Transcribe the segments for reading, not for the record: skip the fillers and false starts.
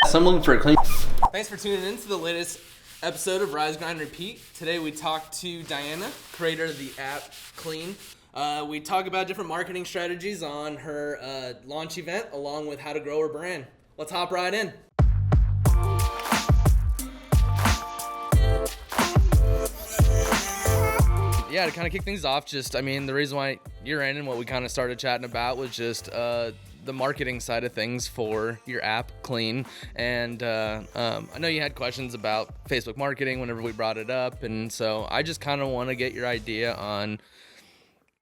Someone for a clean. Thanks for tuning in to the latest episode of Rise, Grind, Repeat. Today we talk to Diana, creator of the app Clean. We talk about different marketing strategies on her launch event, along with how to grow her brand. Let's hop right in. Yeah, to kind of kick things off, the reason why you're in and what we kind of started chatting about was just the marketing side of things for your app, Clean. And I know you had questions about Facebook marketing whenever we brought it up. And so I just kind of want to get your idea on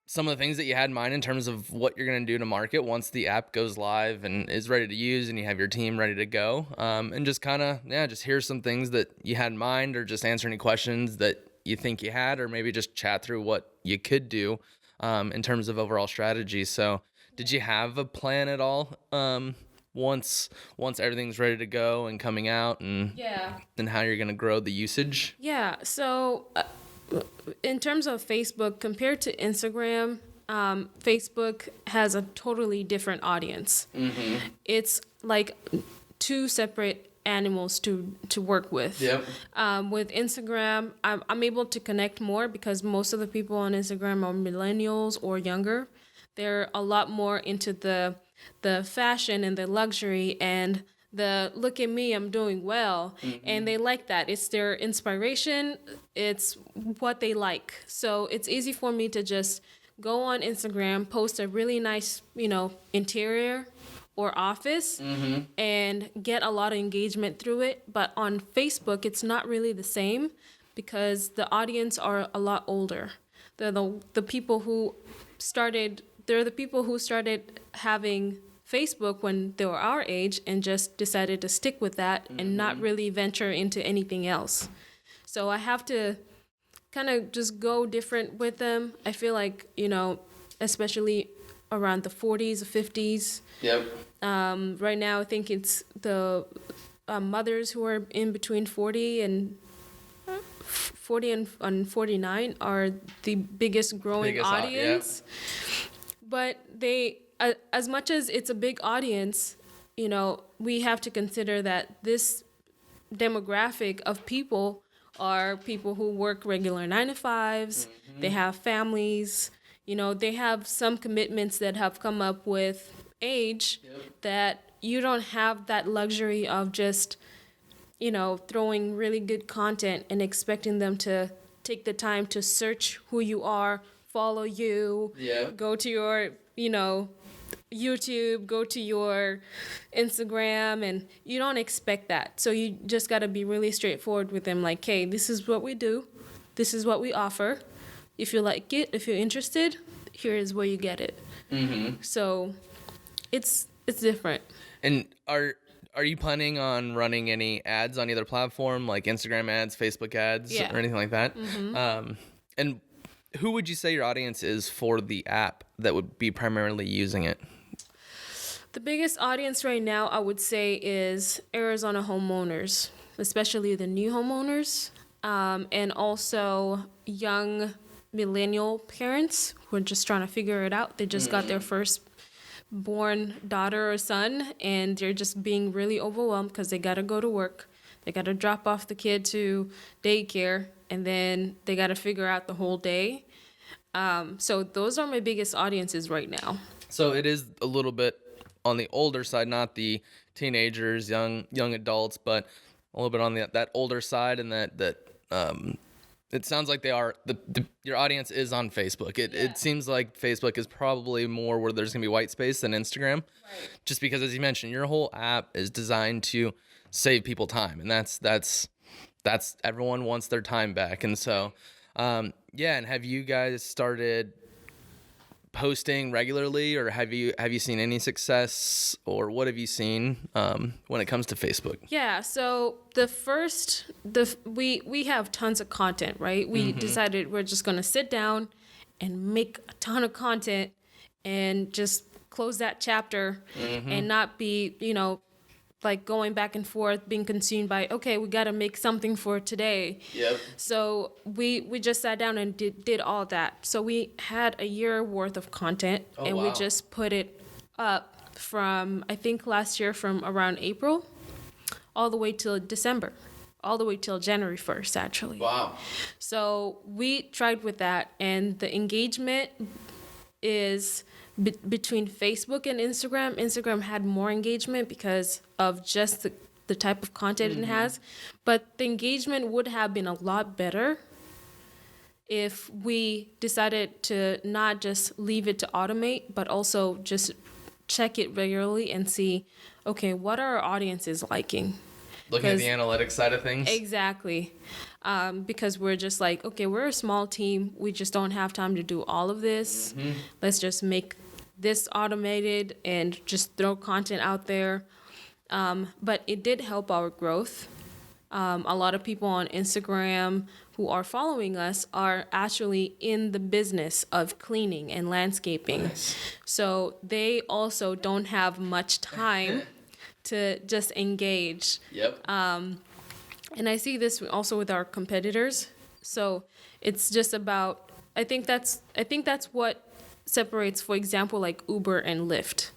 some of the things that you had in mind in terms of what you're going to do to market once the app goes live and is ready to use and you have your team ready to go. And just kind of, just hear some things that you had in mind, or just answer any questions that you think you had, or maybe just chat through what you could do in terms of overall strategy. So did you have a plan at all once everything's ready to go and coming out, and then how you're going to grow the usage? Yeah, so in terms of Facebook, compared to Instagram, Facebook has a totally different audience. Mm-hmm. It's like two separate animals to work with. Yep. With Instagram, I'm able to connect more because most of the people on Instagram are millennials or younger. They're a lot more into the fashion and the luxury and the look at me, I'm doing well. Mm-hmm. And they like that. It's their inspiration. It's what they like. So it's easy for me to just go on Instagram, post a really nice, interior or office, mm-hmm. and get a lot of engagement through it. But on Facebook, it's not really the same because the audience are a lot older. They're the people who started having Facebook when they were our age and just decided to stick with that, mm-hmm. and not really venture into anything else. So I have to kind of just go different with them. I feel like, especially around the 40s or 50s. Yep. Right now, I think it's the mothers who are in between 40 and 49 are the biggest growing audience. But they, as much as it's a big audience, we have to consider that this demographic of people are people who work regular 9-to-5s. Mm-hmm. They have families. They have some commitments that have come up with age. Yep. That you don't have that luxury of just, throwing really good content and expecting them to take the time to search who you are, follow you, go to your, YouTube, go to your Instagram, and you don't expect that. So you just got to be really straightforward with them. Like, hey, this is what we do. This is what we offer. If you like it, if you're interested, here is where you get it. Mm-hmm. So it's different. And are you planning on running any ads on either platform, like Instagram ads, Facebook ads, or anything like that? Mm-hmm. And who would you say your audience is for the app that would be primarily using it? The biggest audience right now, I would say, is Arizona homeowners, especially the new homeowners, and also young millennial parents who are just trying to figure it out. They just got their first born daughter or son, and they're just being really overwhelmed because they got to go to work. They got to drop off the kid to daycare, and then they got to figure out the whole day. So those are my biggest audiences right now. So it is a little bit on the older side, not the teenagers, young adults, but a little bit on that older side, and that it sounds like they are your audience is on Facebook. It seems like Facebook is probably more where there's gonna be white space than Instagram, right? Just because, as you mentioned, your whole app is designed to save people time, and that's everyone wants their time back. And so and have you guys started posting regularly, or have you seen any success, or what have you seen when it comes to Facebook? Yeah, so we have tons of content, right? We mm-hmm. decided we're just gonna sit down and make a ton of content and just close that chapter, mm-hmm. and not be, like going back and forth, being consumed by, okay, we got to make something for today. Yep. So we just sat down and did all that. So we had a year worth of content, and we just put it up from, I think last year, from around April all the way till December, all the way till January 1st, actually. Wow. So we tried with that, and the engagement is between Facebook and Instagram. Instagram had more engagement because of just the type of content it has, but the engagement would have been a lot better if we decided to not just leave it to automate, but also just check it regularly and see, okay, what are our audiences liking? Looking at the analytics side of things. Exactly. Because we're just like, okay, we're a small team. We just don't have time to do all of this. Let's just make this automated and just throw content out there. But it did help our growth. A lot of people on Instagram who are following us are actually in the business of cleaning and landscaping. Nice. So they also don't have much time to just engage. Yep. And I see this also with our competitors. So it's just about, I think that's what separates, for example, like Uber and Lyft.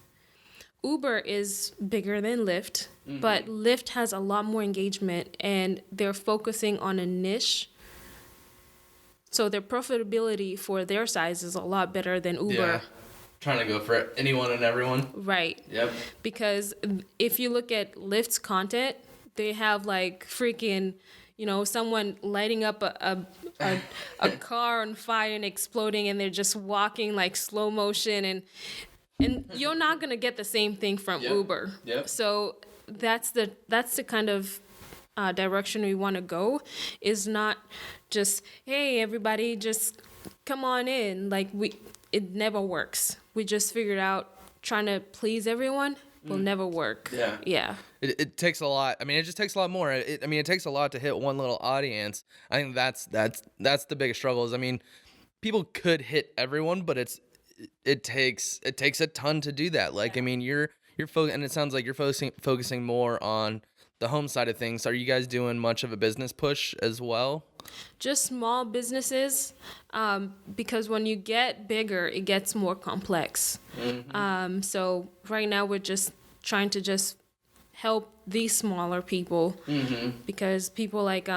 Uber is bigger than Lyft, but Lyft has a lot more engagement, and they're focusing on a niche. So their profitability for their size is a lot better than Uber. Yeah. Trying to go for anyone and everyone. Right. Yep. Because if you look at Lyft's content, they have like freaking, someone lighting up a car on fire and exploding, and they're just walking like slow motion, and you're not gonna get the same thing from Uber. Yep. So that's the kind of direction we want to go. Is not just, hey, everybody, just come on in. Like it never works. We just figured out trying to please everyone will never work. Yeah. Yeah. It takes a lot. I mean, it just takes a lot more. It takes a lot to hit one little audience. I think that's the biggest struggle. Is, I mean, people could hit everyone, but it takes a ton to do that. Like, I mean, you're and it sounds like you're focusing more on the home side of things. Are you guys doing much of a business push as well? Just small businesses, because when you get bigger, it gets more complex. So right now we're just trying to just help these smaller people, because people like,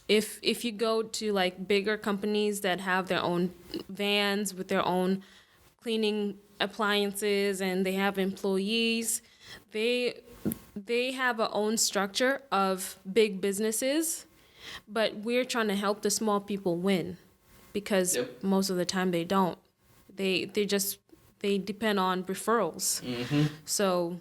if you go to like bigger companies that have their own vans with their own cleaning appliances and they have employees, they have a own structure of big businesses. But we're trying to help the small people win, because most of the time they don't. They depend on referrals. So.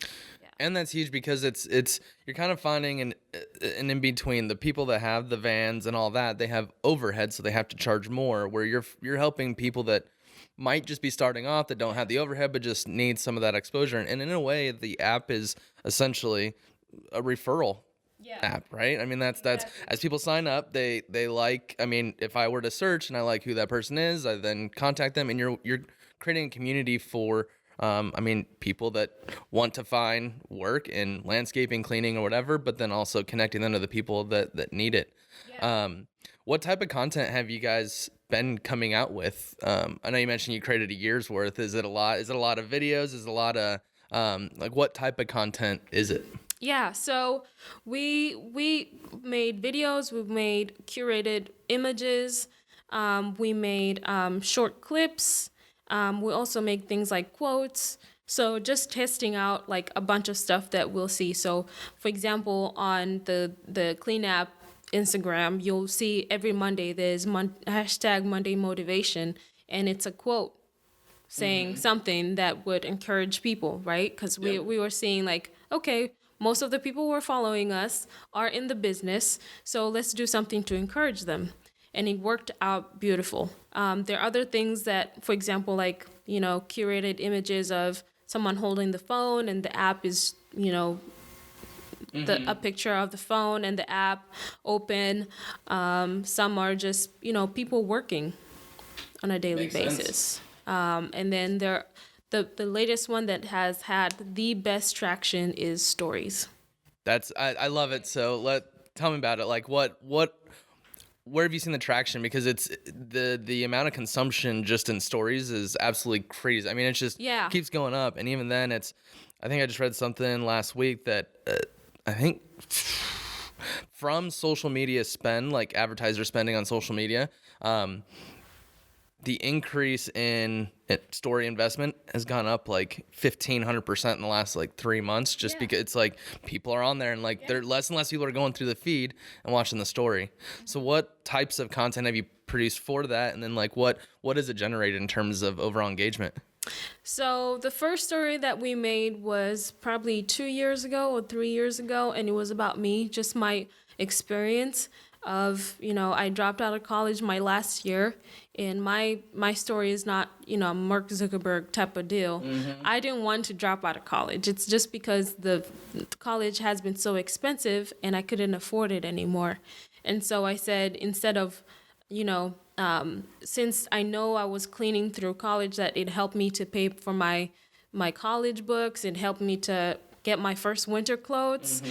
Yeah. And that's huge, because it's you're kind of finding an in between. The people that have the vans and all that, they have overhead, so they have to charge more. Where you're helping people that might just be starting off, that don't have the overhead but just need some of that exposure. And in a way, the app is essentially a referral app, right? I mean, that's as people sign up, they like. I mean, if I were to search and I like who that person is, I then contact them, and you're creating a community for people that want to find work in landscaping, cleaning, or whatever, but then also connecting them to the people that need it. What type of content have you guys been coming out with? I know you mentioned you created a year's worth. Is it a lot? Is it a lot of videos? Is it a lot of what type of content is it? Yeah, so we made videos, we made curated images, we made short clips, we also make things like quotes. So just testing out like a bunch of stuff that we'll see. So for example, on the CLYNapp Instagram, you'll see every Monday there's hashtag Monday Motivation, and it's a quote saying something that would encourage people, right? Because we were seeing like, okay, most of the people who are following us are in the business, so let's do something to encourage them. And it worked out beautiful. There are other things that, for example, like, curated images of someone holding the phone, and the app is, a picture of the phone and the app open. Some are just, people working on a daily basis. And then the latest one that has had the best traction is stories. I love it. So tell me about it. Like what where have you seen the traction? Because it's the amount of consumption just in stories is absolutely crazy. I mean, it just keeps going up. And even then I think I just read something last week that I think from social media spend, like advertiser spending on social media, the increase in story investment has gone up like 1,500% in the last like 3 months, just because it's like people are on there and like there less and less people are going through the feed and watching the story. So what types of content have you produced for that? And then like what is it generated in terms of overall engagement? So the first story that we made was probably 2 years ago or 3 years ago, and it was about me, just my experience of, I dropped out of college my last year, and my story is not, Mark Zuckerberg type of deal. I didn't want to drop out of college. It's just because the college has been so expensive and I couldn't afford it anymore. And so I said, instead of, since I know I was cleaning through college, that it helped me to pay for my college books, it helped me to get my first winter clothes,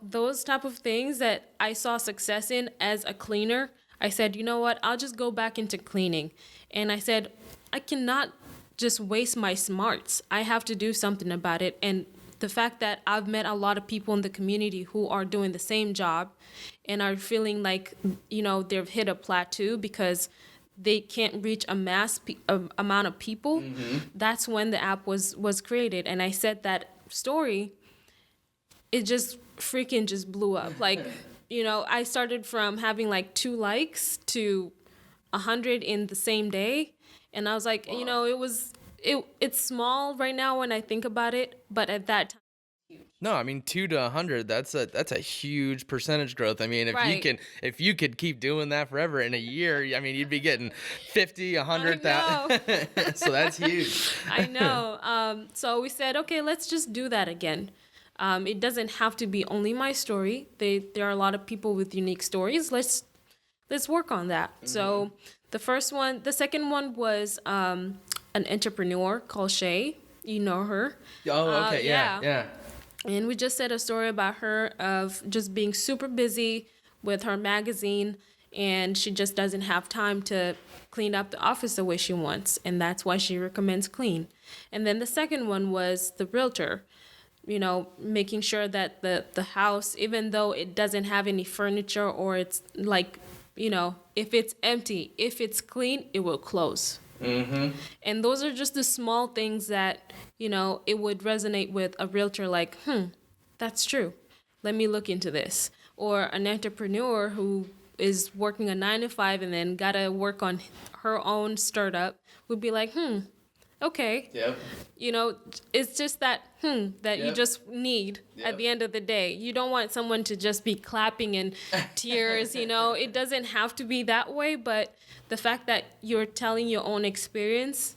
those type of things that I saw success in as a cleaner. I said, you know what, I'll just go back into cleaning. And I said, I cannot just waste my smarts. I have to do something about it. And the fact that I've met a lot of people in the community who are doing the same job and are feeling like, they've hit a plateau because they can't reach a amount of people. That's when the app was created. And I said that story, it just freaking just blew up. Like, I started from having like 2 likes to 100 in the same day. And I was like, it's small right now when I think about it, but at that time. No, I mean 2 to 100. That's a huge percentage growth. I mean, if you could keep doing that forever in a year, I mean, you'd be getting 50, 100,000. So that's huge. I know. So we said, okay, let's just do that again. It doesn't have to be only my story. There are a lot of people with unique stories. Let's work on that. So the second one was an entrepreneur called Shay. You know her. Oh, okay, yeah. And we just said a story about her of just being super busy with her magazine, and she just doesn't have time to clean up the office the way she wants, and that's why she recommends clean. And then the second one was the realtor, making sure that the house, even though it doesn't have any furniture or it's like, if it's empty, if it's clean, it will close. And those are just the small things that, it would resonate with a realtor like, that's true. Let me look into this. Or an entrepreneur who is working a 9 to 5 and then got to work on her own startup would be like, okay. Yep. It's just that you just need at the end of the day. You don't want someone to just be clapping in tears, It doesn't have to be that way, but the fact that you're telling your own experience,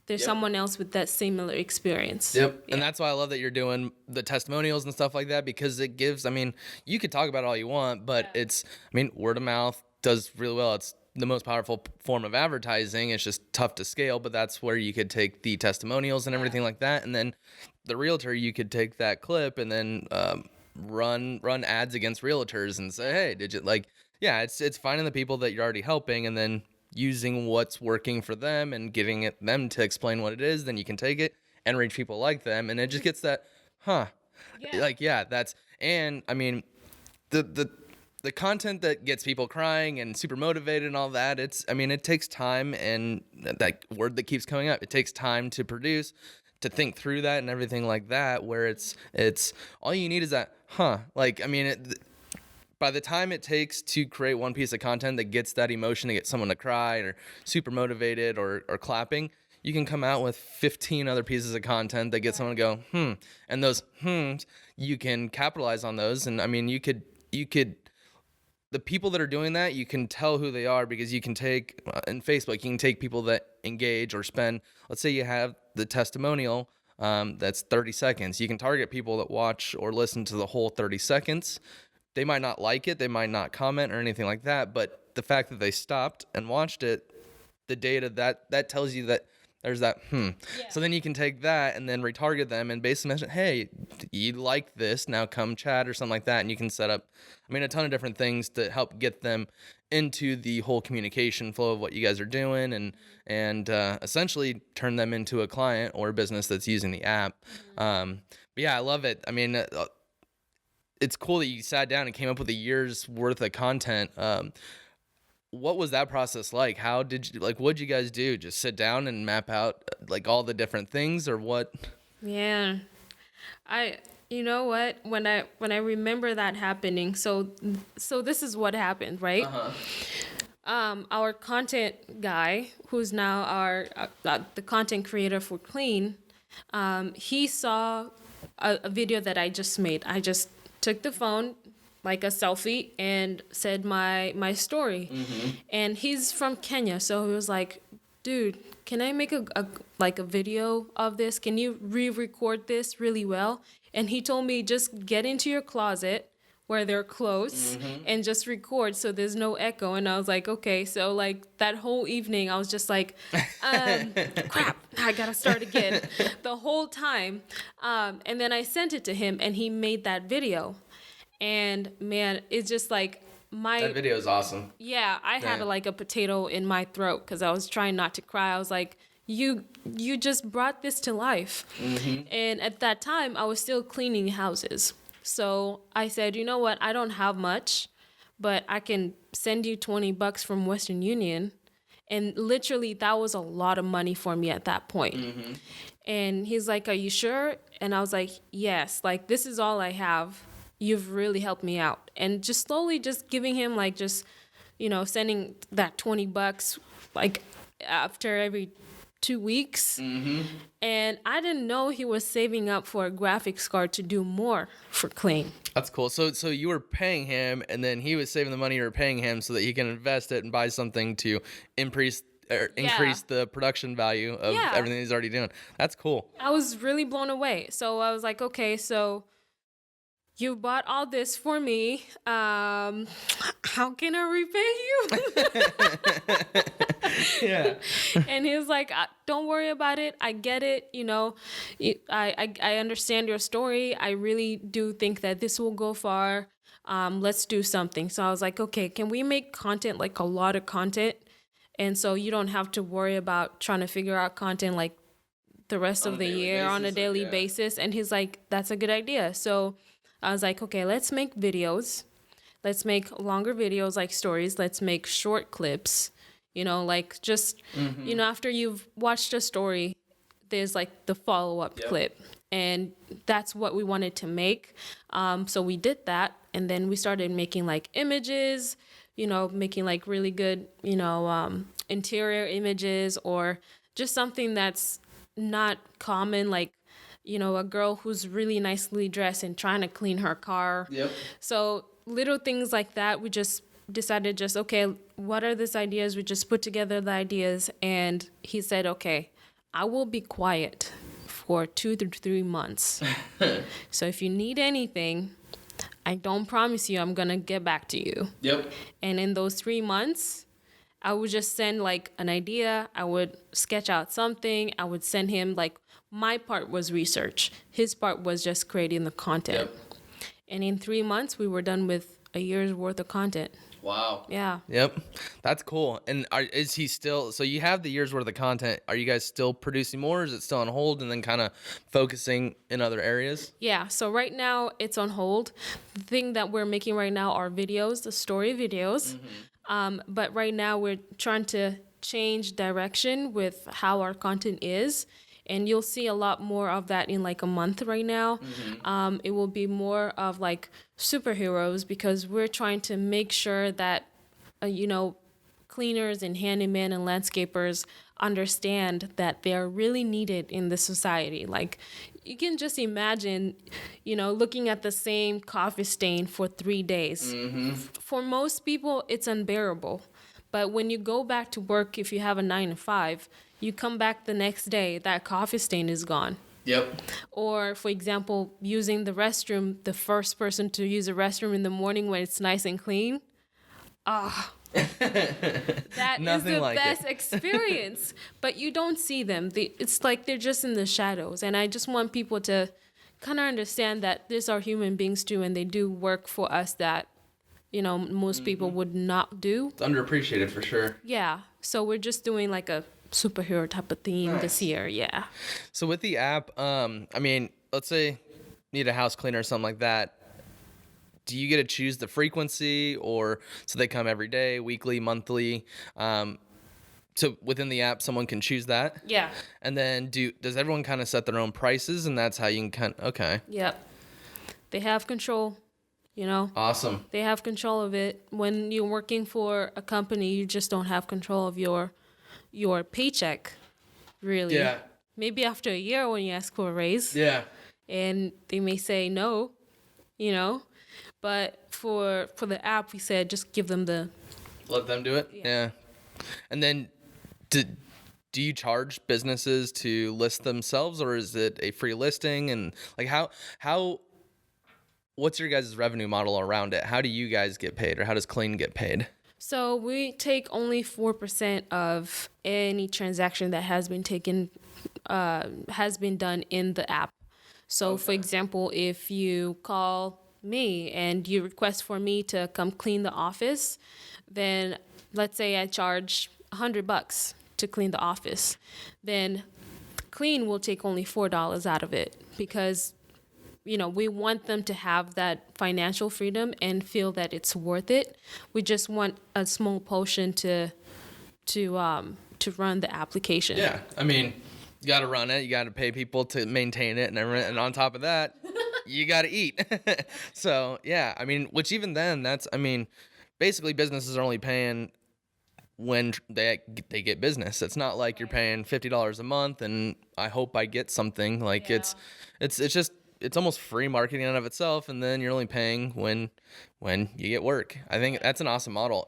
there's someone else with that similar experience. Yep. Yeah. And that's why I love that you're doing the testimonials and stuff like that, because it gives, you could talk about it all you want, but word of mouth does really well. It's the most powerful form of advertising. It's just tough to scale, but that's where you could take the testimonials and everything like that. And then the realtor, you could take that clip and then run ads against realtors and say, hey, did you it's finding the people that you're already helping and then using what's working for them and getting them to explain what it is. Then you can take it and reach people like them. And it just gets that, the content that gets people crying and super motivated and all that, it takes time, and that word that keeps coming up, it takes time to produce, to think through that and everything like that, where it's all you need is that, by the time it takes to create one piece of content that gets that emotion to get someone to cry or super motivated or clapping, you can come out with 15 other pieces of content that get someone to go, and those you can capitalize on those. And you could the people that are doing that, you can tell who they are, because you can take in Facebook, you can take people that engage or spend, let's say you have the testimonial that's 30 seconds. You can target people that watch or listen to the whole 30 seconds. They might not like it, they might not comment or anything like that, but the fact that they stopped and watched it, the data that tells you that there's that, Yeah. So then you can take that and then retarget them and basically mention, hey, you like this, now come chat or something like that. And you can set up, a ton of different things to help get them into the whole communication flow of what you guys are doing, and essentially turn them into a client or a business that's using the app. But yeah, I love it. It's cool that you sat down and came up with a year's worth of content. What was that process like? How did you, what'd you guys do? Just sit down and map out all the different things, or what? Yeah. You know what? When I remember that happening, so this is what happened, right? Our content guy, who's now our the content creator for Clean, he saw a video that I just made. I just took the phone, like a selfie, and said my story. And he's from Kenya, so he was like, dude, can I make a video of this? Can you re-record this really well? And he told me, just get into your closet where they're close and just record so there's no echo. And I was like, okay. So that whole evening I was just like, crap, I gotta start again the whole time. And then I sent it to him and he made that video. And man, it's just that video is awesome. Yeah, I had a potato in my throat because I was trying not to cry. I was like, you just brought this to life. And at that time I was still cleaning houses. So I said, you know what? I don't have much, but I can send you $20 from Western Union. And literally that was a lot of money for me at that point. And he's like, are you sure? And I was like, yes, this is all I have. You've really helped me out. And just slowly just giving him sending that $20 after every 2 weeks. And I didn't know he was saving up for a graphics card to do more for Clean. That's cool. So you were paying him, and then he was saving the money you were paying him so that he can invest it and buy something to increase the production value of everything he's already doing. That's cool. I was really blown away. So I was like, okay, so you bought all this for me. How can I repay you? Yeah. And he was like, don't worry about it. I get it. I understand your story. I really do think that this will go far. Let's do something. So I was like, okay, can we make content, a lot of content? And so you don't have to worry about trying to figure out content the rest of the year on a daily basis. And he's like, that's a good idea. So I was like, okay, let's make videos. Let's make longer videos like stories. Let's make short clips, after you've watched a story, there's the follow-up clip. And that's what we wanted to make. So we did that. And then we started making images, making really good, interior images, or just something that's not common, a girl who's really nicely dressed and trying to clean her car. So little things like that, we just decided okay, what are these ideas? We just put together the ideas, and he said, okay, I will be quiet for 2 to 3 months. So if you need anything, I don't promise you I'm going to get back to you. And in those 3 months, I would just send an idea. I would sketch out something. I would send him my part was research. His part was just creating the content. And in 3 months, we were done with a year's worth of content. Wow. Yeah. Yep. That's cool. And is he still, so you have the year's worth of content. Are you guys still producing more? Or is it still on hold and then kind of focusing in other areas? Yeah. So right now it's on hold. The thing that we're making right now are videos, the story videos. But right now we're trying to change direction with how our content is. And you'll see a lot more of that in a month right now. It will be more of superheroes, because we're trying to make sure that, cleaners and handymen and landscapers understand that they are really needed in the society. You can just imagine, looking at the same coffee stain for 3 days. For most people, it's unbearable. But when you go back to work, if you have a 9 to 5, you come back the next day, that coffee stain is gone. Or, for example, using the restroom, the first person to use a restroom in the morning when it's nice and clean. That is Nothing the like best it. experience. But you don't see them. It's like they're just in the shadows. And I just want people to kind of understand that these are human beings too, and they do work for us that, most people would not do. It's underappreciated for sure. Yeah. So we're just doing like a superhero type of theme Nice. this year. Yeah. So with the app, let's say you need a house cleaner or something like that. Do you get to choose the frequency, or so they come every day, weekly, monthly? So within the app, someone can choose that. Yeah. And then does everyone kind of set their own prices, and that's how you can okay. Yep. They have control, Awesome. They have control of it. When you're working for a company, you just don't have control of your paycheck, really. Yeah. Maybe after a year when you ask for a raise. Yeah. And they may say no, But for the app, we said just give them Let them do it. Yeah. And then do you charge businesses to list themselves, or is it a free listing? And like how what's your guys' revenue model around it? How do you guys get paid, or how does Clean get paid? So we take only 4% of any transaction that has been done in the app. So for example, if you call me and you request for me to come clean the office, then let's say I charge $100 to clean the office, then Clean will take only $4 out of it, because we want them to have that financial freedom and feel that it's worth it. We just want a small portion to run the application. Yeah. You got to run it, you got to pay people to maintain it, and on top of that, you got to eat. So, yeah, which even then, that's, basically businesses are only paying when they get business. It's not like you're paying $50 a month and I hope I get something. Like it's almost free marketing in and of itself, and then you're only paying when you get work. I think that's an awesome model.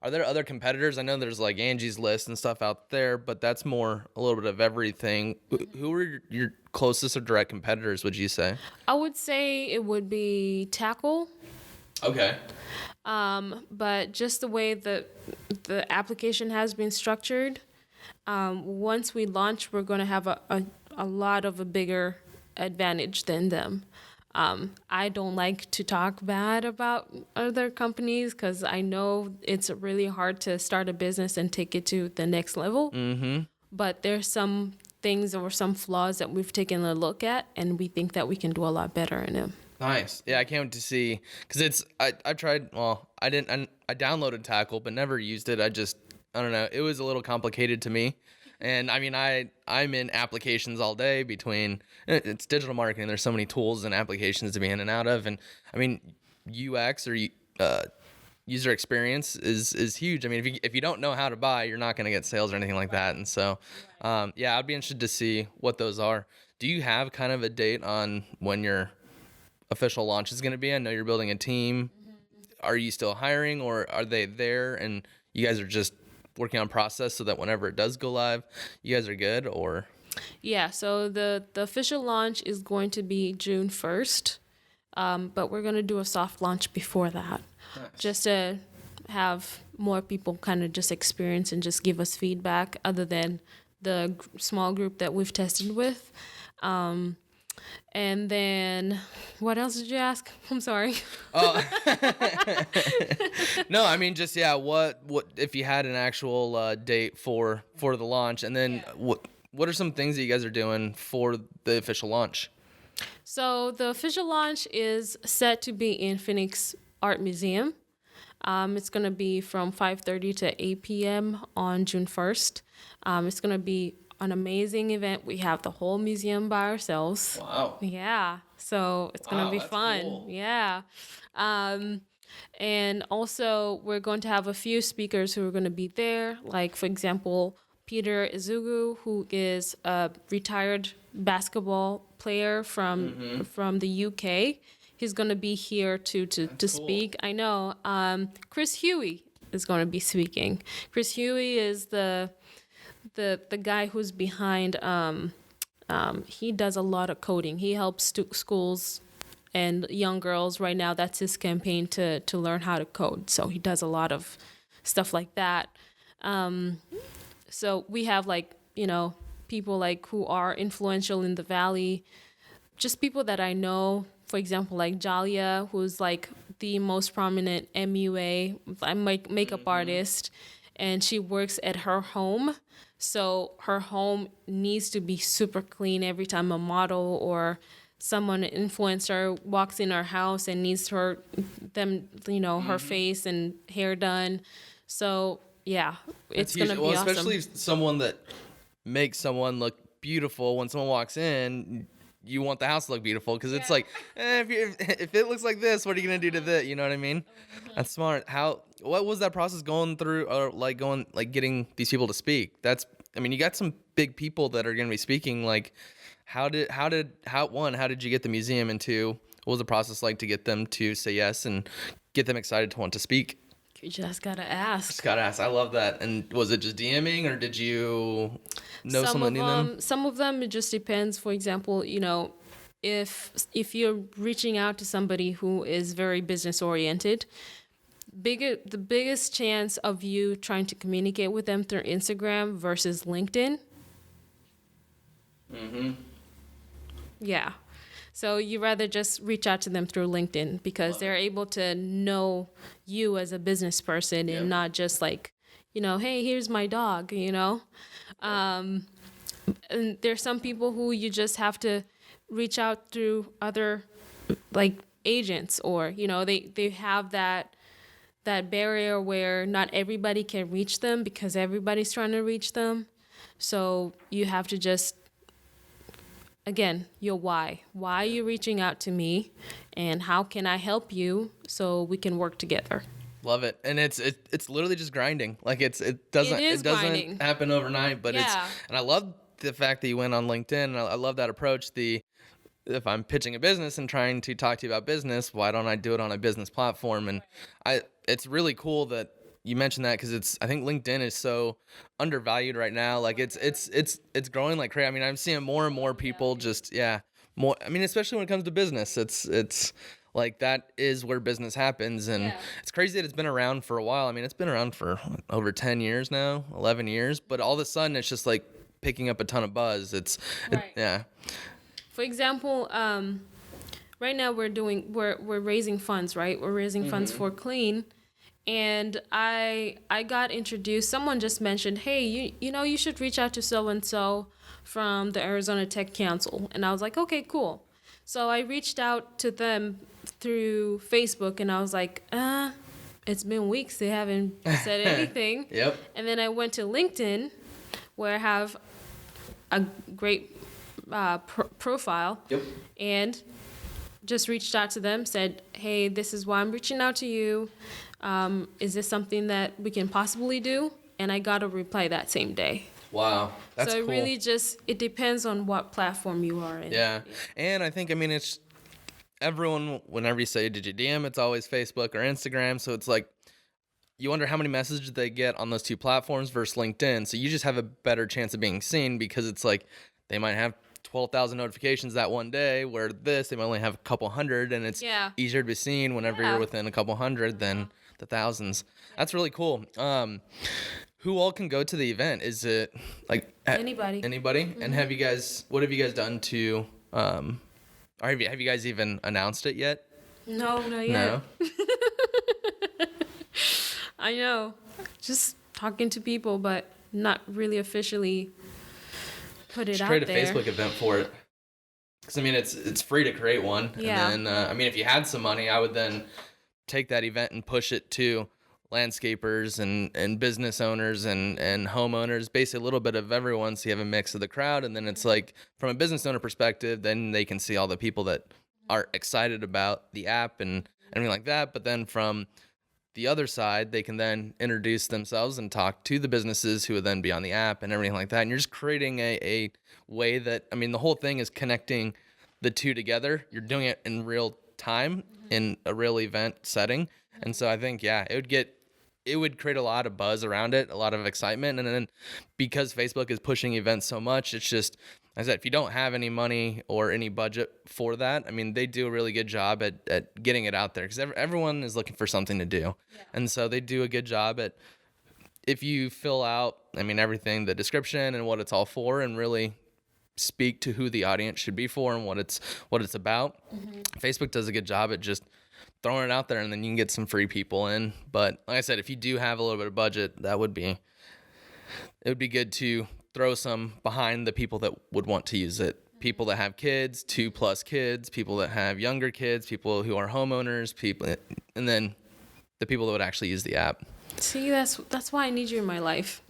Are there other competitors? I know there's like Angie's List and stuff out there, but that's more a little bit of everything. Who are your closest or direct competitors, would you say? I would say it would be Tackle. Okay. But just the way the application has been structured, once we launch, we're going to have a lot of a bigger advantage than them. I don't like to talk bad about other companies, because I know it's really hard to start a business and take it to the next level. Mm-hmm. But there's some things or some flaws that we've taken a look at, and we think that we can do a lot better in them. Nice. Yeah, I can't wait to see, because I tried. Well, I downloaded Tackle, but never used it. I don't know. It was a little complicated to me. And I'm in applications all day between, it's digital marketing. There's so many tools and applications to be in and out of. And UX or user experience is huge. If you don't know how to buy, you're not going to get sales or anything like that. And so, I'd be interested to see what those are. Do you have kind of a date on when your official launch is going to be? I know you're building a team. Mm-hmm. Are you still hiring, or are they there and you guys are just working on process so that whenever it does go live, you guys are good? Or yeah, so the official launch is going to be June 1st, but we're going to do a soft launch before that. Nice. Just to have more people kind of just experience and just give us feedback, other than the small group that we've tested with. And then, what else did you ask? I'm sorry. Oh. No, what if you had an actual date for the launch, and then what are some things that you guys are doing for the official launch? So the official launch is set to be in Phoenix Art Museum. It's going to be from 5:30 to 8 p.m. on June 1st. It's going to be an amazing event. We have the whole museum by ourselves. Wow. Yeah. So it's going to be fun. Cool. Yeah. And also we're going to have a few speakers who are going to be there. Like, for example, Peter Izugu, who is a retired basketball player from the UK. He's going to be here to speak. I know. Chris Huey is going to be speaking. Chris Huey is the guy who's behind, he does a lot of coding. He helps schools and young girls. Right now, that's his campaign to learn how to code. So he does a lot of stuff like that. So we have like, people like who are influential in the Valley, just people that I know. For example, like Jalia, who's like the most prominent MUA, makeup artist, and she works at her home. So her home needs to be super clean every time a model or someone, an influencer, walks in our house and needs her face and hair done. So yeah, it's gonna be awesome. Especially someone that makes someone look beautiful. When someone walks in, you want the house to look beautiful, because it's like, if it looks like this, what are you gonna do to that? You know what I mean? That's smart. What was that process going through, or getting these people to speak? You got some big people that are gonna be speaking. Like, how did you get the museum, and two, what was the process like to get them to say yes and get them excited to want to speak? You just gotta ask. I love that. And was it just DMing, or did you know someone knew them? Some of them, it just depends. For example, if you're reaching out to somebody who is very business oriented, the biggest chance of you trying to communicate with them through Instagram versus LinkedIn. Yeah. So you rather just reach out to them through LinkedIn, because they're able to know you as a business person and not just like, hey, here's my dog, And there's some people who you just have to reach out through other like agents, or, they have that barrier where not everybody can reach them because everybody's trying to reach them. So you have to just, again, your why. Why are you reaching out to me, and how can I help you so we can work together? Love it. And it's literally just grinding. Like it doesn't grinding. happen overnight, but and I love the fact that you went on LinkedIn. And I love that approach. If I'm pitching a business and trying to talk to you about business, why don't I do it on a business platform? And it's really cool that you mentioned that, because I think LinkedIn is so undervalued right now. Like it's growing like crazy. I'm seeing more and more people more. Especially when it comes to business, it's like that is where business happens. And it's crazy that it's been around for a while. It's been around for over 10 years now, 11 years, but all of a sudden it's just like picking up a ton of buzz. For example, right now we're raising funds, right? We're raising funds for CLYN. And I got introduced. Someone just mentioned, hey, you should reach out to so-and-so from the Arizona Tech Council. And I was like, okay, cool. So I reached out to them through Facebook, and I was like, it's been weeks. They haven't said anything. Yep. And then I went to LinkedIn, where I have a great profile. Yep. And just reached out to them, said, hey, this is why I'm reaching out to you. Is this something that we can possibly do? And I got a reply that same day. Wow, that's cool. So it really it depends on what platform you are in. Yeah. And I think, it's everyone, whenever you say, did you DM, it's always Facebook or Instagram. So it's like, you wonder how many messages they get on those two platforms versus LinkedIn. So you just have a better chance of being seen, because it's like they might have 12,000 notifications that one day, where they might only have a couple hundred, and it's easier to be seen whenever you're within a couple hundred than the thousands. That's really cool. Who all can go to the event? Is it like anybody? Mm-hmm. And what have you guys done to, or have you guys even announced it yet? No, not yet. No? I know. Just talking to people, but not really officially put it out there. Just create a Facebook event for it. Because, it's free to create one. Yeah. And then, if you had some money, I would then take that event and push it to landscapers and business owners and homeowners, basically a little bit of everyone, so you have a mix of the crowd. And then it's like, from a business owner perspective, then they can see all the people that are excited about the app and everything like that. But then from the other side, they can then introduce themselves and talk to the businesses who would then be on the app and everything like that. And you're just creating a way that, the whole thing is connecting the two together. You're doing it in real time in a real event setting. And so I think, it it would create a lot of buzz around it, a lot of excitement. And then because Facebook is pushing events so much, it's just, as I said, if you don't have any money or any budget for that, I mean, they do a really good job at getting it out there, because everyone is looking for something to do. Yeah. And so they do a good job at, if you fill out, I mean, everything, the description and what it's all for, and really speak to who the audience should be for and what it's about. Facebook does a good job at just throwing it out there, and then you can get some free people in. But like I said, if you do have a little bit of budget, it would be good to throw some behind the people that would want to use it. People that have kids, 2+ kids, people that have younger kids, people who are homeowners, and then the people that would actually use the app. See, that's why I need you in my life.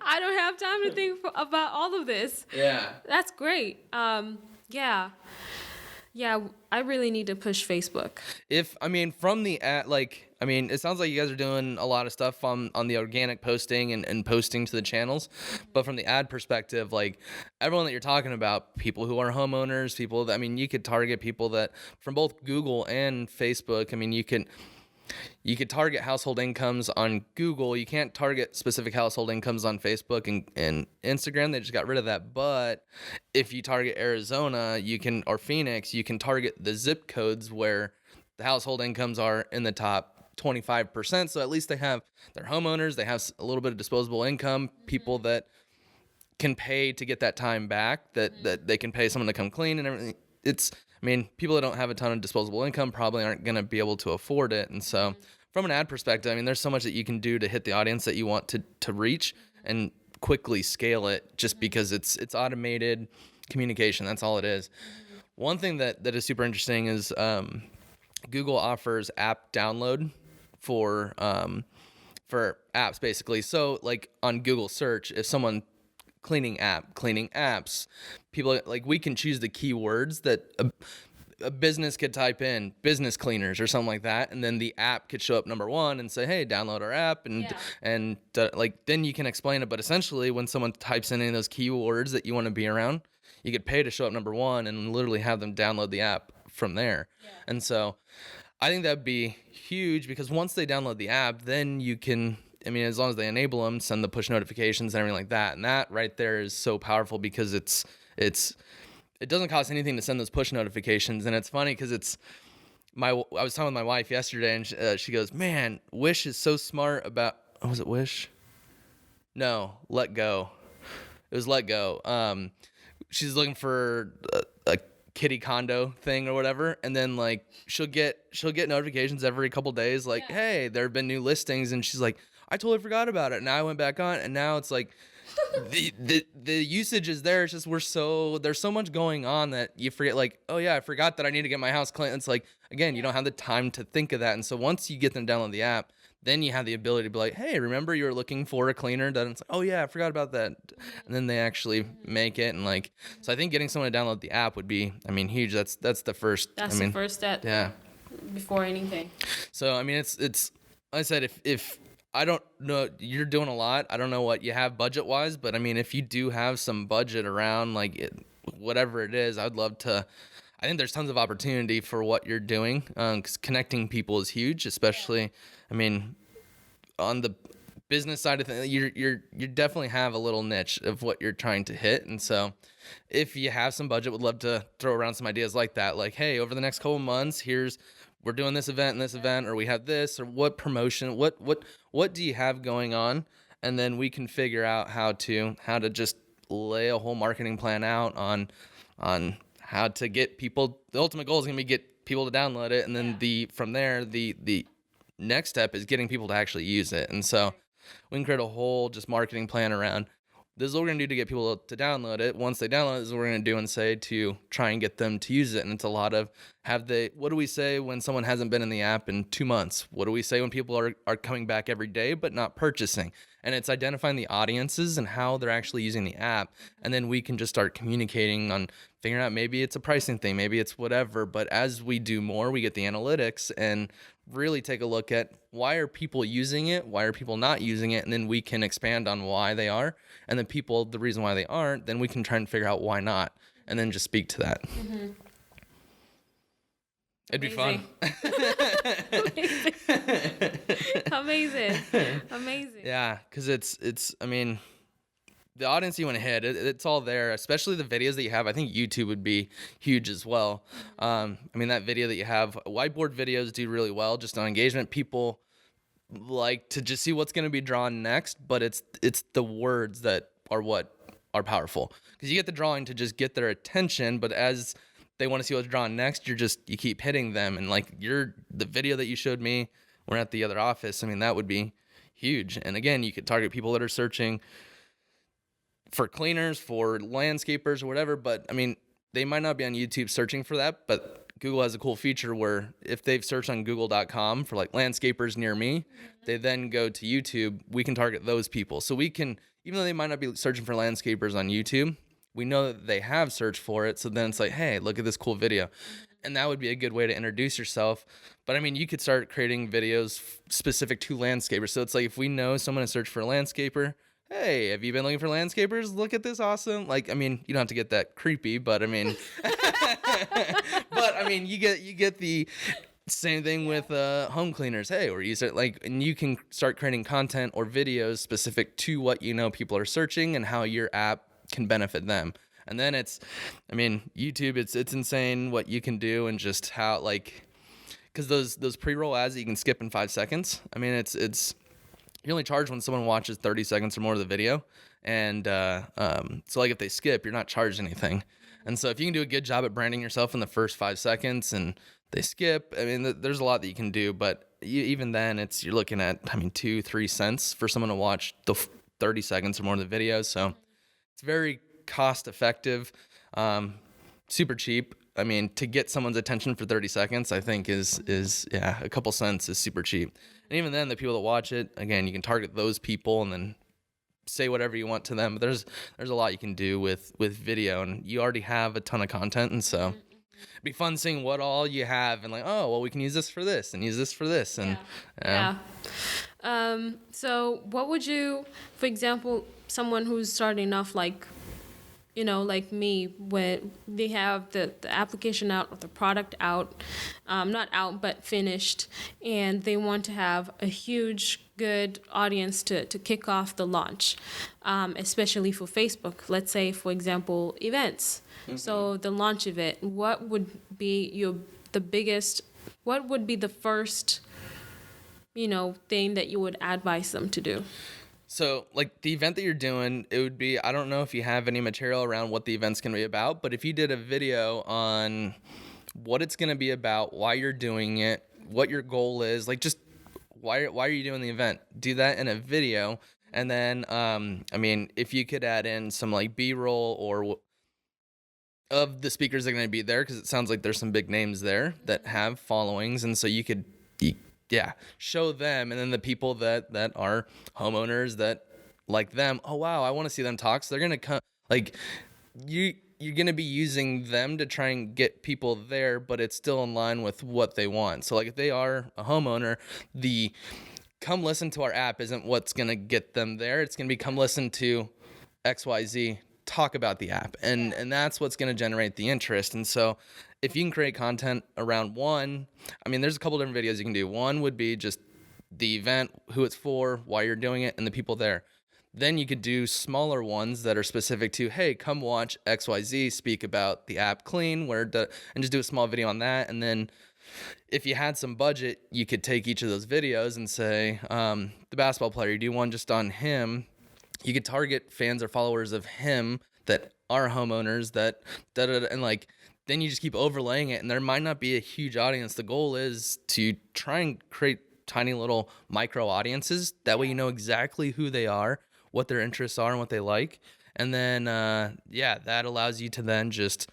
I don't have time to think about all of this. Yeah. That's great. Yeah, I really need to push Facebook. From the ad, it sounds like you guys are doing a lot of stuff on the organic posting and posting to the channels. But from the ad perspective, like everyone that you're talking about, people who are homeowners, people that, you could target people that from both Google and Facebook. You could target household incomes on Google. You can't target specific household incomes on Facebook and Instagram. They just got rid of that. But if you target Arizona, or Phoenix, you can target the zip codes where the household incomes are in the top 25%. So at least they're homeowners. They have a little bit of disposable income, people that can pay to get that time back, that they can pay someone to come clean and everything. People that don't have a ton of disposable income probably aren't going to be able to afford it. And so from an ad perspective, there's so much that you can do to hit the audience that you want to reach and quickly scale it, just because it's automated communication. That's all it is. One thing that is super interesting is Google offers app download for apps, basically. So like on Google search, if someone cleaning apps, people, like, we can choose the keywords that a business could type in, business cleaners or something like that, and then the app could show up number one and say, hey, download our app, and then you can explain it. But essentially, when someone types in any of those keywords that you want to be around, you could pay to show up number one and literally have them download the app from there. Yeah. And so I think that'd be huge, because once they download the app, then you can, as long as they enable them, send the push notifications and everything like that. And that right there is so powerful, because it doesn't cost anything to send those push notifications. And it's funny because I was talking with my wife yesterday, and she goes, man, Wish is so smart about, was it Wish? No, Let Go. It was Let Go. She's looking for a kitty condo thing or whatever, and then like she'll get notifications every couple days, like, hey, there have been new listings, and she's like, I totally forgot about it. And now I went back on, and now it's like the usage is there. It's just there's so much going on that you forget, like, oh yeah, I forgot that I need to get my house clean. It's like, again, you don't have the time to think of that. And so once you get them to download the app, then you have the ability to be like, hey, remember you were looking for a cleaner? And it's like, oh yeah, I forgot about that. And then they actually make it. And like, so I think getting someone to download the app would be, huge. That's the first. That's the first step. Yeah. Before anything. So it's like I said, if I don't know, you're doing a lot. I don't know what you have budget wise, but if you do have some budget around, like whatever it is, I'd love to. I think there's tons of opportunity for what you're doing, because connecting people is huge, especially, on the business side of things, you definitely have a little niche of what you're trying to hit. And so if you have some budget, would love to throw around some ideas like that. Like, hey, over the next couple months, we're doing this event and this event, or we have this, or what promotion, what do you have going on? And then we can figure out how to just lay a whole marketing plan out on how to get people. The ultimate goal is going to be get people to download it. And then from there, the next step is getting people to actually use it. And so we can create a whole just marketing plan around, this is what we're going to do to get people to download it. Once they download it, this is what we're going to do and say to try and get them to use it. And it's a lot of, what do we say when someone hasn't been in the app in 2 months? What do we say when people are coming back every day but not purchasing? And it's identifying the audiences and how they're actually using the app. And then we can just start communicating on figuring out, maybe it's a pricing thing, maybe it's whatever. But as we do more, we get the analytics and really take a look at, why are people using it? Why are people not using it? And then we can expand on why they are. And then the reason why they aren't, then we can try and figure out why not, and then just speak to that. Mm-hmm. It'd be fun. Amazing. Amazing. Yeah, because I mean, the audience you want to hit, it's all there, especially the videos that you have. I think YouTube would be huge as well. I mean, that video that you have, whiteboard videos do really well just on engagement. People like to just see what's going to be drawn next, but it's the words that are what are powerful, because you get the drawing to just get their attention, but as they want to see what's drawn next, you keep hitting them. And like the video that you showed me, we're at the other office. I mean, that would be huge. And again, you could target people that are searching for cleaners, for landscapers or whatever, but I mean, they might not be on YouTube searching for that, but Google has a cool feature where if they've searched on google.com for like landscapers near me, they then go to YouTube, we can target those people. So we can, even though they might not be searching for landscapers on YouTube, we know that they have searched for it. So then it's like, hey, look at this cool video. And that would be a good way to introduce yourself. But I mean, you could start creating videos specific to landscapers. So it's like, if we know someone has searched for a landscaper, hey, have you been looking for landscapers? Look at this awesome. Like, I mean, you don't have to get that creepy, but I mean, you get the same thing with home cleaners. Hey, or use it like, and you can start creating content or videos specific to what you know people are searching and how your app can benefit them. And then YouTube, it's insane what you can do, and just how, like, because those pre-roll ads that you can skip in 5 seconds. I mean, it's you only charge when someone watches 30 seconds or more of the video, and so like if they skip, you're not charged anything. And so if you can do a good job at branding yourself in the first 5 seconds and they skip, I mean, there's a lot that you can do, but even then, you're looking at 2-3 cents for someone to watch the 30 seconds or more of the video. So it's very cost effective, super cheap. I mean, to get someone's attention for 30 seconds, I think is a couple cents is super cheap. And even then, the people that watch it, again, you can target those people and then say whatever you want to them. But there's a lot you can do with video, and you already have a ton of content. And so it'd be fun seeing what all you have, and like, oh, well, we can use this for this and use this for this. And so what would you, for example, someone who's starting off like me, when they have the application out or the product out, not out, but finished, and they want to have a huge, good audience to kick off the launch, especially for Facebook. Let's say, for example, events. Mm-hmm. So the launch event, what would be what would be the first, thing that you would advise them to do? So, like, the event that you're doing, it would be, I don't know if you have any material around what the event's going to be about, but if you did a video on what it's going to be about, why you're doing it, what your goal is, like, just why are you doing the event? Do that in a video. And then, if you could add in some, like, B-roll or of the speakers that are going to be there, because it sounds like there's some big names there that have followings, and so you could show them, and then the people that are homeowners that like them, oh wow, I want to see them talk. So they're gonna come, like, you're gonna be using them to try and get people there, but it's still in line with what they want. So like if they are a homeowner, the come listen to our app isn't what's gonna get them there. It's gonna be come listen to XYZ talk about the app, and that's what's gonna generate the interest. And so if you can create content around one, there's a couple different videos you can do. One would be just the event, who it's for, why you're doing it, and the people there. Then you could do smaller ones that are specific to, hey, come watch XYZ speak about the app Clean, and just do a small video on that. And then if you had some budget, you could take each of those videos and say, the basketball player, you do one just on him. You could target fans or followers of him that are homeowners that and like, then you just keep overlaying it, and there might not be a huge audience. The goal is to try and create tiny little micro audiences. That way you know exactly who they are, what their interests are, and what they like. And then, that allows you to then just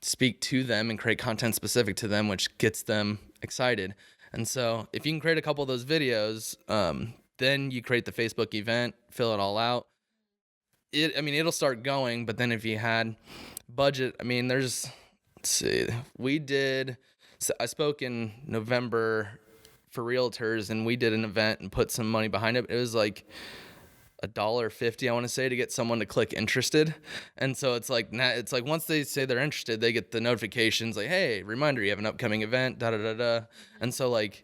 speak to them and create content specific to them, which gets them excited. And so if you can create a couple of those videos, then you create the Facebook event, fill it all out. It'll start going, but then if you had budget, let's see, I spoke in November for realtors, and we did an event and put some money behind it. It was like $1.50, I want to say, to get someone to click interested. And so it's like once they say they're interested, they get the notifications like, hey, reminder, you have an upcoming event, da da da da. And so like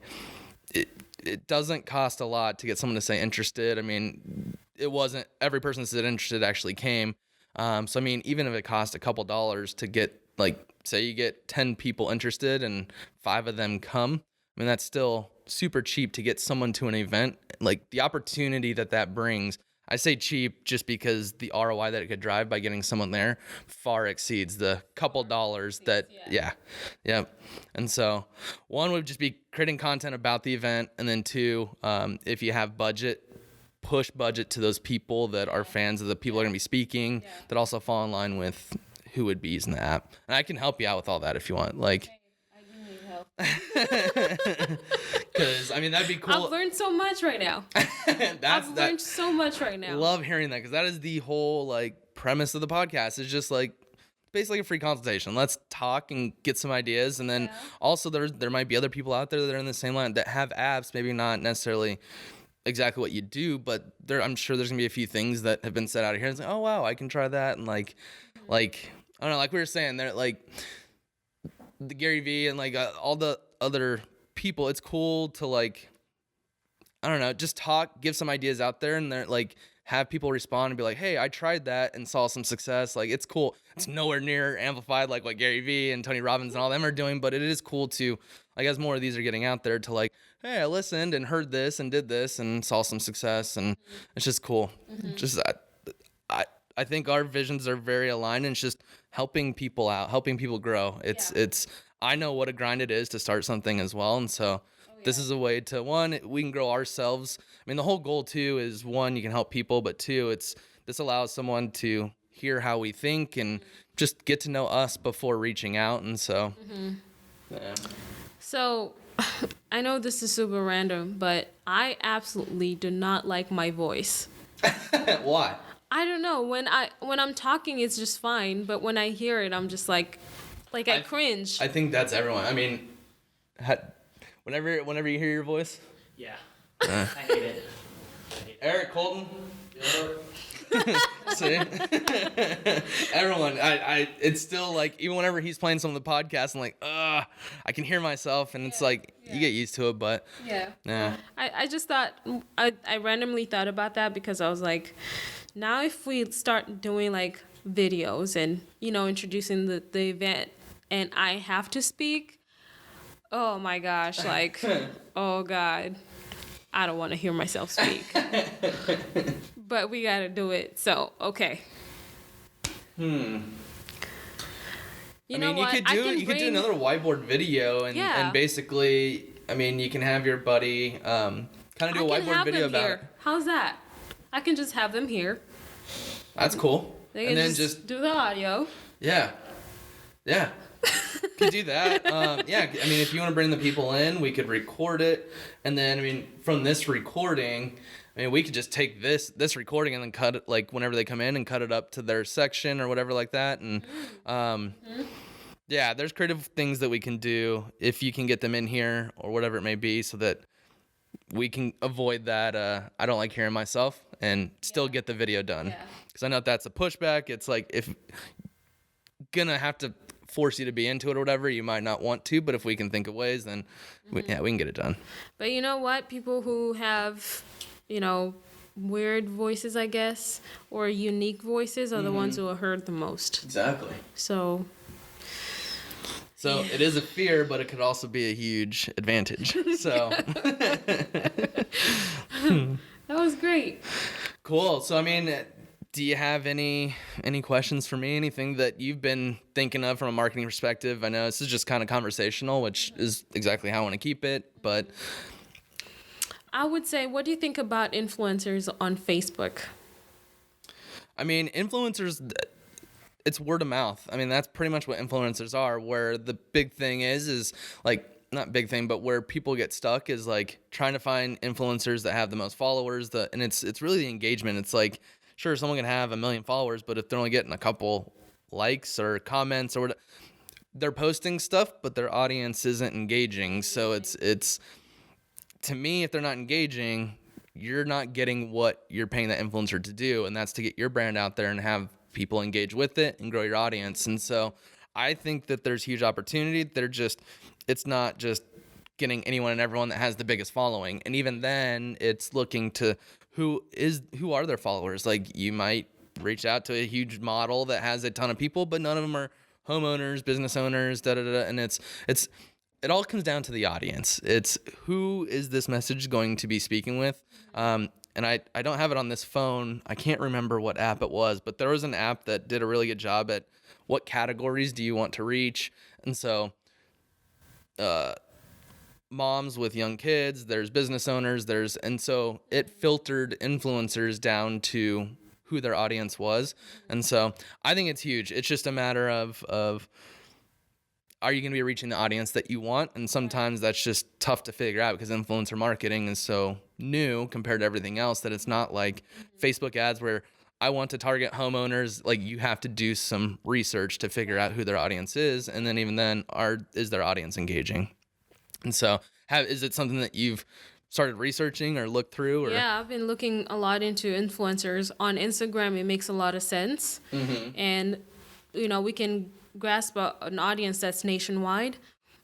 it doesn't cost a lot to get someone to say interested. I mean, it wasn't every person that said interested actually came. So I mean, even if it cost a couple dollars to get, like, say you get 10 people interested and 5 of them come, I mean, that's still super cheap to get someone to an event. Like, the opportunity that brings, I say cheap just because the ROI that it could drive by getting someone there far exceeds the couple dollars that, yeah. And so 1 would just be creating content about the event. And then 2, if you have budget, push budget to those people that are fans of the people that are going to be speaking, that also fall in line with who would be using the app. And I can help you out with all that if you want. Like, I do need help. because I mean, that'd be cool. I've learned so much right now. I've learned so much right now. Love hearing that, because that is the whole like premise of the podcast. It's just like basically a free consultation. Let's talk and get some ideas, and then also there might be other people out there that are in the same line that have apps, maybe not necessarily exactly what you do, but I'm sure there's gonna be a few things that have been said out of here. And it's like, oh wow, I can try that, and like I don't know, like we were saying, they're like the Gary V and like all the other people. It's cool to, like, I don't know, just talk, give some ideas out there, and they're like, have people respond and be like, hey, I tried that and saw some success. Like, it's cool. It's nowhere near amplified like what Gary V and Tony Robbins and all them are doing, but it is cool to, like, as more of these are getting out there, to like, hey, I listened and heard this and did this and saw some success, and it's just cool. Just I think our visions are very aligned, and it's just helping people out, helping people grow. It's I know what a grind it is to start something as well, and so this is a way to, 1, we can grow ourselves. I mean, the whole goal too is, 1, you can help people, but 2, this allows someone to hear how we think and just get to know us before reaching out, and so. Yeah. So, I know this is super random, but I absolutely do not like my voice. Why? I don't know. When I'm talking, it's just fine, but when I hear it, I'm just like I cringe. I think that's everyone. I mean, whenever you hear your voice. Yeah. I hate it. Eric, Colton. See? Everyone, it's still like, even whenever he's playing some of the podcasts, I'm like, I can hear myself, and it's like, you get used to it, but yeah. I just thought, I randomly thought about that, because I was like, now if we start doing like videos and, introducing the event, and I have to speak, oh my gosh, like, oh God, I don't want to hear myself speak. But we got to do it. So, okay. You could do another whiteboard video and basically, I mean, you can have your buddy kind of do a whiteboard video about it. How's that? I can just have them here. That's cool. They can just do the audio. Yeah. Could do that. I mean, if you want to bring the people in, we could record it, and then, I mean, from this recording, I mean, we could just take this recording and then cut it, like, whenever they come in, and cut it up to their section or whatever like that. And there's creative things that we can do if you can get them in here or whatever it may be, so that we can avoid that I don't like hearing myself, and still get the video done. Because I know that's a pushback. It's like, if gonna have to force you to be into it or whatever, you might not want to, but if we can think of ways, then we can get it done. But you know what? People who have, weird voices, I guess, or unique voices are the ones who are heard the most. Exactly. So it is a fear, but it could also be a huge advantage. So that was great. Cool. So, I mean, do you have any questions for me? Anything that you've been thinking of from a marketing perspective? I know this is just kind of conversational, which is exactly how I want to keep it, but I would say, what do you think about influencers on Facebook? I mean, influencers, it's word of mouth. I mean, that's pretty much what influencers are, where the big thing is like, not big thing, but where people get stuck is like trying to find influencers that have the most followers, and it's really the engagement. It's like, sure, someone can have 1 million followers, but if they're only getting a couple likes or comments or whatever, they're posting stuff, but their audience isn't engaging. So it's to me, if they're not engaging, you're not getting what you're paying that influencer to do, and that's to get your brand out there and have people engage with it and grow your audience. And so I think that there's huge opportunity. It's not just getting anyone and everyone that has the biggest following. And even then, it's looking to who are their followers. Like, you might reach out to a huge model that has a ton of people, but none of them are homeowners, business owners, and it all comes down to the audience. It's who is this message going to be speaking with? And I don't have it on this phone. I can't remember what app it was, but there was an app that did a really good job at what categories do you want to reach. And so moms with young kids, there's business owners, and so it filtered influencers down to who their audience was. And so I think it's huge. It's just a matter of are you going to be reaching the audience that you want? And sometimes that's just tough to figure out because influencer marketing is so new compared to everything else that it's not like Facebook ads where I want to target homeowners. Like, you have to do some research to figure out who their audience is. And then even then, is their audience engaging? And so is it something that you've started researching or looked through? Or? Yeah, I've been looking a lot into influencers. On Instagram, it makes a lot of sense. Mm-hmm. And, we can grasp an audience that's nationwide.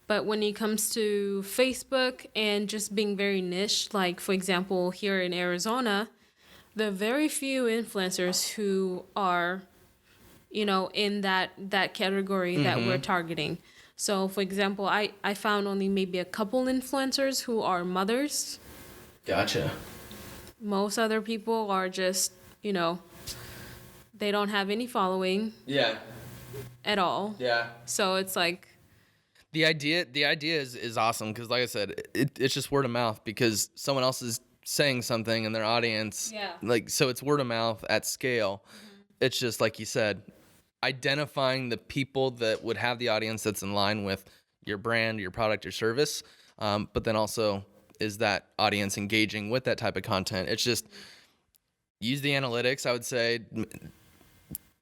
But when it comes to Facebook and just being very niche, like, for example, here in Arizona, there are very few influencers who are, in that category that we're targeting. So, for example, I found only maybe a couple influencers who are mothers. Gotcha. Most other people are just, they don't have any following. Yeah. At all. Yeah. So it's like the idea is awesome because, like I said, it's just word of mouth because someone else is saying something in their audience. Yeah. Like, so it's word of mouth at scale. Mm-hmm. It's just like you said, identifying the people that would have the audience that's in line with your brand, your product, your service. But then also, is that audience engaging with that type of content? It's just use the analytics. I would say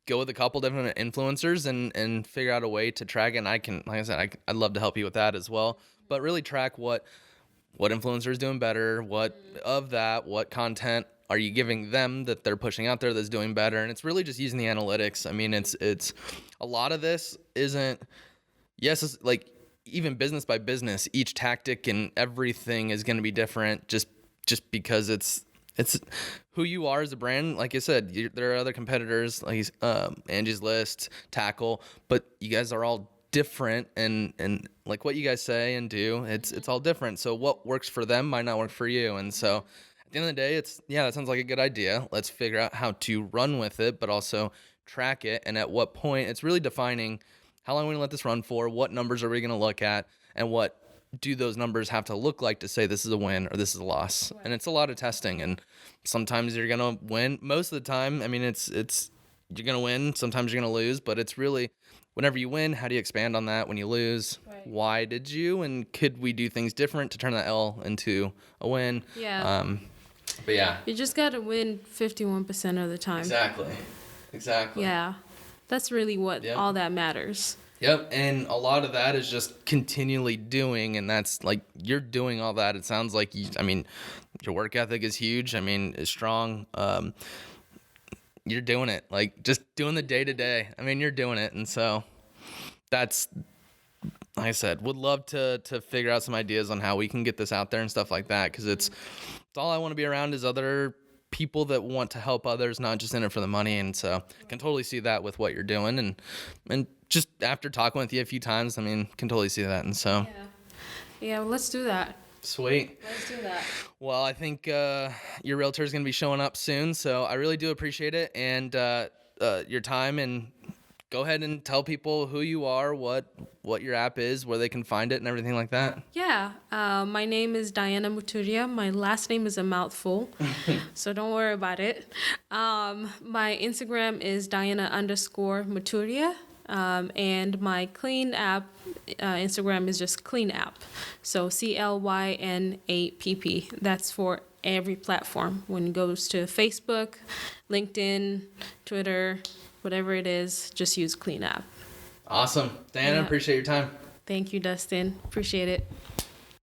go with a couple different influencers and figure out a way to track it. And I'd love to help you with that as well. But really track what influencer is doing better, what content are you giving them that they're pushing out there that's doing better. And it's really just using the analytics. I mean, it's a lot of this isn't, it's like even business by business, each tactic and everything is going to be different just because it's who you are as a brand. Like I said, there are other competitors like Angie's List, Tackle, but you guys are all different and like what you guys say and do, it's all different. So what works for them might not work for you. And so at the end of the day, that sounds like a good idea. Let's figure out how to run with it, but also track it. And at what point, it's really defining how long are we going to let this run for, what numbers are we going to look at, and what do those numbers have to look like to say this is a win or this is a loss. Right. And it's a lot of testing, and sometimes you're going to win. Most of the time, I mean, it's you're going to win, sometimes you're going to lose, but it's really whenever you win, how do you expand on that? When you lose, right. Why did you, and could we do things different to turn that L into a win? Yeah. But yeah. You just got to win 51% of the time. Exactly. Yeah. That's really what all that matters. Yep, and a lot of that is just continually doing, and that's like you're doing all that. It sounds like your work ethic is huge. I mean, it's strong. You're doing it, like just doing the day to day. I mean, you're doing it, and so that's, like I said, would love to figure out some ideas on how we can get this out there and stuff like that, because it's all I want to be around is other people that want to help others, not just in it for the money. And so I can totally see that with what you're doing, and just after talking with you a few times, I mean, can totally see that. And so well, let's do that. Sweet. Let's do that. Well, I think your realtor is going to be showing up soon, so I really do appreciate it and your time. And go ahead and tell people who you are, what your app is, where they can find it, and everything like that. Yeah. My name is DIana Muturia. My last name is a mouthful, so don't worry about it. My Instagram is Diana_Muturia. And my CLYNapp Instagram is just CLYNapp. So CLYNapp. That's for every platform. When it goes to Facebook, LinkedIn, Twitter, whatever it is, just use CLYNapp. Awesome. Diana, appreciate your time. Thank you, Dustin. Appreciate it.